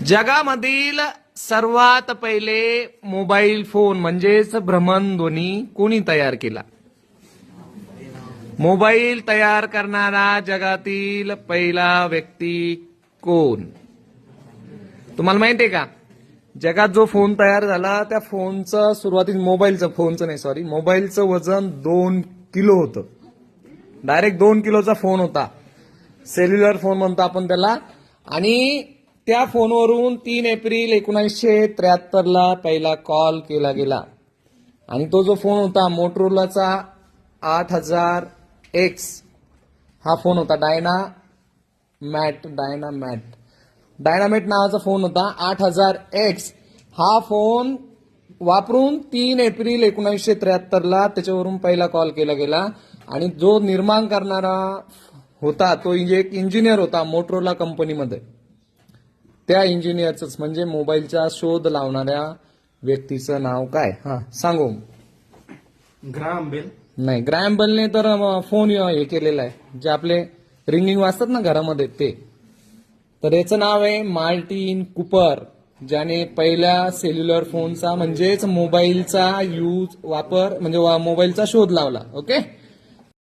जगामधील सर्वात पहिले mobile phone म्हणजेच भ्रमणध्वनी कोणी तयार केला? मोबाईल तयार करणारा जगातील पहिला व्यक्ती कोण? तुम्हाला माहिती आहे का? जगात जो फोन तयार झाला त्या फोनचं सुरुवातीस मोबाईलचं वजन 2 किलो होतं. डायरेक्ट 2 किलोचा फोन होता. सेल्युलर फोन म्हणतो आपण त्याला. आणि त्या फोनवरून 3 एप्रिल 1973 ला पहिला कॉल केला गेला. आणि तो जो फोन होता मोटोरोलाचा 8000X हा फोन होता. डायनामॅट नावाचा फोन होता. 8000X हा फोन वापरून 3 एप्रिल 1973 ला त्याच्यावरून पहिला कॉल केला गेला. आणि जो निर्माण करणारा होता तो एक इंजिनियर होता मोटोरोला कंपनीमध्ये. त्या इंजिनियरच म्हणजे मोबाईलचा शोध लावणाऱ्या व्यक्तीचं नाव काय? सांगू. Graham bell. नाही, ग्रॅम बेलने तर फोन हे केलेला आहे, जे आपले रिंगिंग वाजतात ना घरामध्ये ते. तर याचं नाव आहे मार्टिन कूपर, ज्याने पहिल्या सेल्युलर फोनचा म्हणजेच मोबाईलचा वापर म्हणजे मोबाईलचा शोध लावला. ओके.